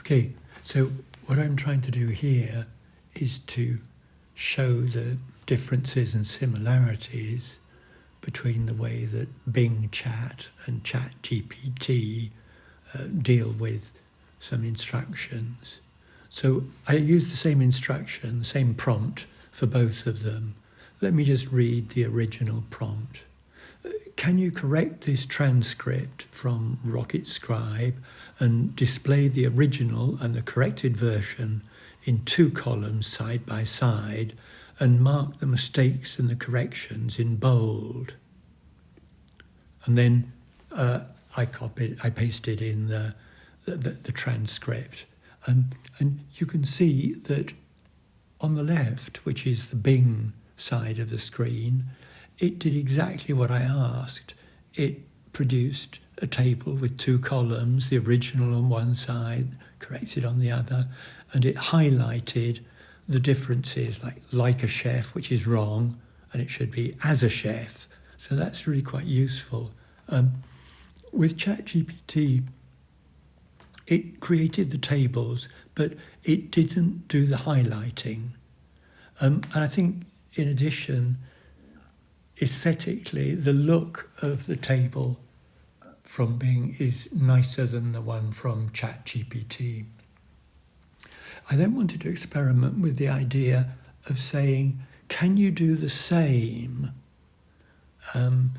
Okay, so what I'm trying to do here is to show the differences and similarities between the way that Bing Chat and ChatGPT deal with some instructions. So I use the same instruction, same prompt for both of them. Let me just read the original prompt. Can you correct this transcript from Rocket Scribe and display the original and the corrected version in 2 columns side by side and mark the mistakes and the corrections in bold? And then I pasted in the transcript. And you can see that on the left, which is the Bing side of the screen, it did exactly what I asked. It produced a table with 2 columns, the original on one side, corrected on the other, and it highlighted the differences, like a chef, which is wrong, and it should be as a chef. So that's really quite useful. With ChatGPT, it created the tables, but it didn't do the highlighting. And I think, in addition, aesthetically, the look of the table from Bing is nicer than the one from ChatGPT. I then wanted to experiment with the idea of saying, can you do the same?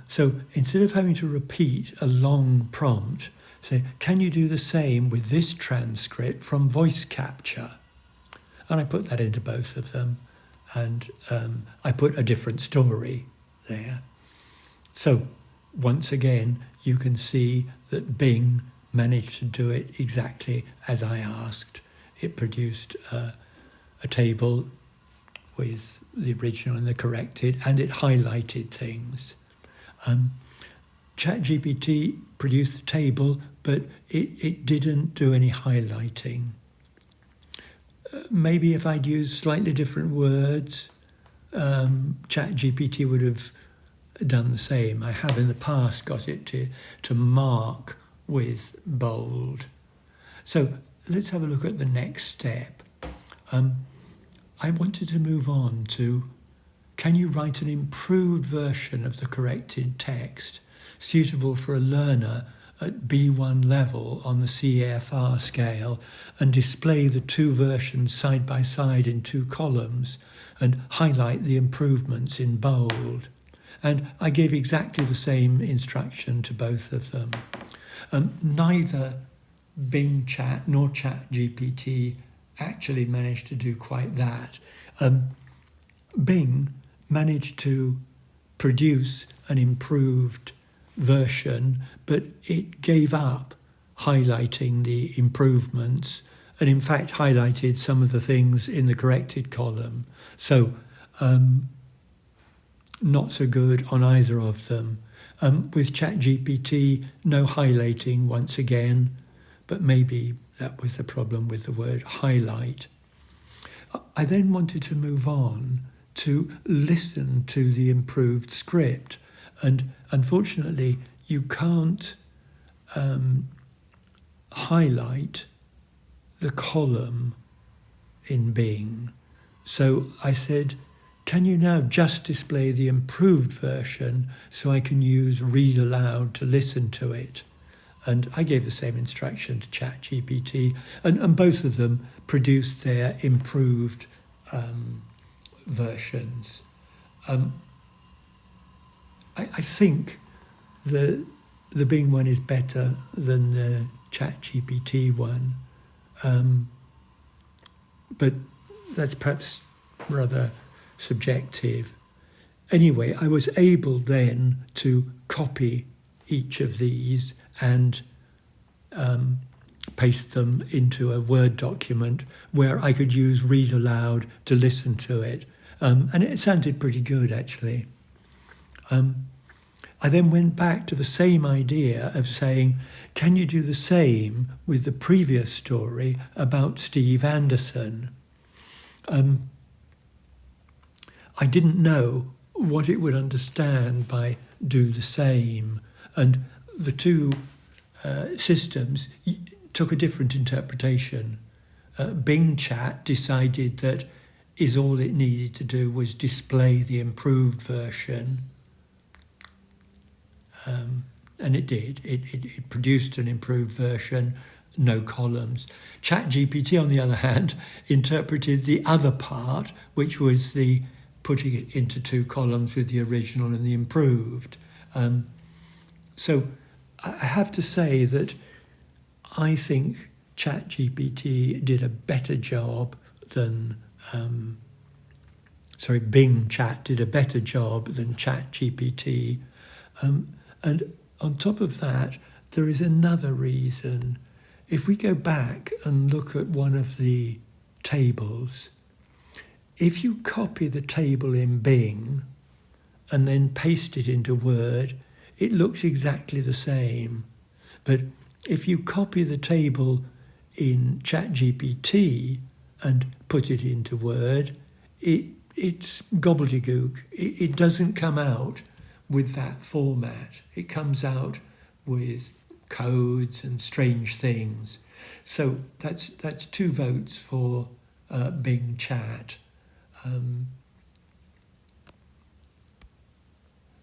So instead of having to repeat a long prompt, say, can you do the same with this transcript from voice capture? And I put that into both of them, and I put a different story there. So once again, you can see that Bing managed to do it exactly as I asked. It produced a table with the original and the corrected, and it highlighted things. ChatGPT produced the table, but it didn't do any highlighting. Maybe if I'd used slightly different words, ChatGPT would have done the same. I have in the past got it to mark with bold. So let's have a look at the next step. I wanted to move on to, can you write an improved version of the corrected text suitable for a learner at B1 level on the CAFR scale and display the 2 versions side by side in 2 columns and highlight the improvements in bold? And I gave exactly the same instruction to both of them. Neither Bing Chat nor ChatGPT actually managed to do quite that. Bing managed to produce an improved version, but it gave up highlighting the improvements and in fact highlighted some of the things in the corrected column. So not so good on either of them. With ChatGPT, no highlighting once again, but maybe that was the problem with the word highlight. I then wanted to move on to listen to the improved script, and unfortunately you can't highlight the column in Bing. So I said, can you now just display the improved version so I can use read aloud to listen to it? And I gave the same instruction to ChatGPT, and both of them produced their improved versions. I think the Bing one is better than the ChatGPT one, but that's perhaps rather subjective. Anyway, I was able then to copy each of these and paste them into a Word document where I could use read aloud to listen to it. And it sounded pretty good, actually. I then went back to the same idea of saying, can you do the same with the previous story about Steve Anderson? I didn't know what it would understand by do the same, and the 2 systems took a different interpretation. Bing Chat decided that all it needed to do was display the improved version, and it did. It produced an improved version, no columns. ChatGPT, on the other hand, interpreted the other part, which was the putting it into 2 columns with the original and the improved. So I have to say that I think ChatGPT did a better job than, Bing Chat did a better job than ChatGPT. And on top of that, there is another reason. If we go back and look at one of the tables, if you copy the table in Bing and then paste it into Word, it looks exactly the same. But if you copy the table in ChatGPT and put it into Word, it's gobbledygook. It doesn't come out with that format. It comes out with codes and strange things. So that's 2 votes for Bing Chat.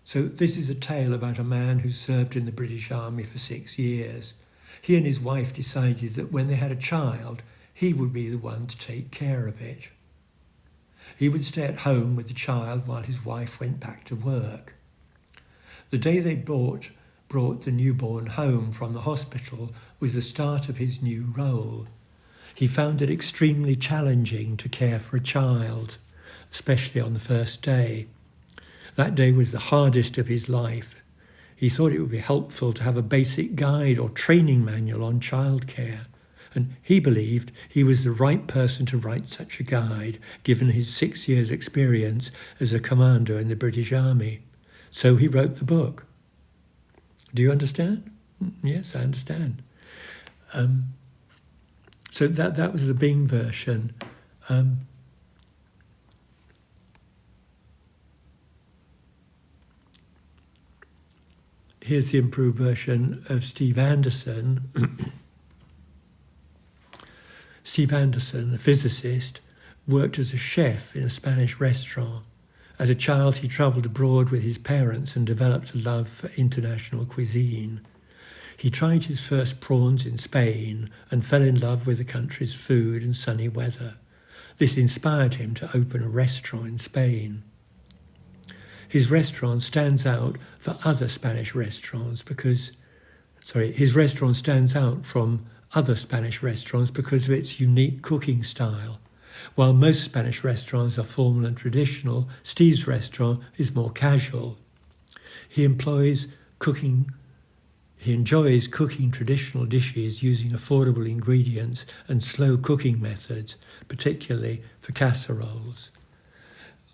So this is a tale about a man who served in the British Army for 6 years. He and his wife decided that when they had a child, he would be the one to take care of it. He would stay at home with the child while his wife went back to work. The day they brought the newborn home from the hospital was the start of his new role. He found it extremely challenging to care for a child, especially on the first day. That day was the hardest of his life. He thought it would be helpful to have a basic guide or training manual on childcare, and he believed he was the right person to write such a guide, given his 6 years' experience as a commander in the British Army. So he wrote the book. Do you understand? Yes, I understand. So that was the Bing version. Here's the improved version of Steve Anderson. Steve Anderson, a physicist, worked as a chef in a Spanish restaurant. As a child, he travelled abroad with his parents and developed a love for international cuisine. He tried his first prawns in Spain and fell in love with the country's food and sunny weather. This inspired him to open a restaurant in Spain. His restaurant stands out for other Spanish restaurants because, his restaurant stands out from other Spanish restaurants because of its unique cooking style. While most Spanish restaurants are formal and traditional, Steve's restaurant is more casual. He enjoys cooking traditional dishes using affordable ingredients and slow cooking methods, particularly for casseroles.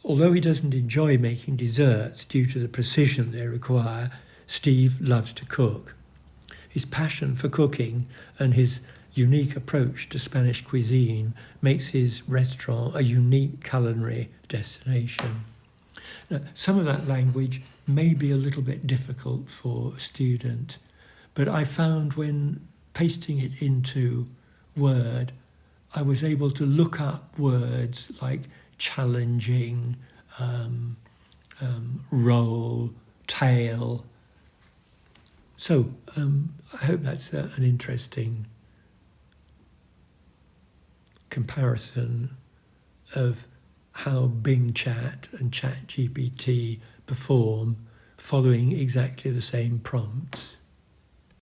Although he doesn't enjoy making desserts due to the precision they require, Steve loves to cook. His passion for cooking and his unique approach to Spanish cuisine makes his restaurant a unique culinary destination. Now, some of that language may be a little bit difficult for a student, but I found when pasting it into Word, I was able to look up words like challenging, roll, tail. So I hope that's an interesting comparison of how Bing Chat and ChatGPT perform following exactly the same prompts.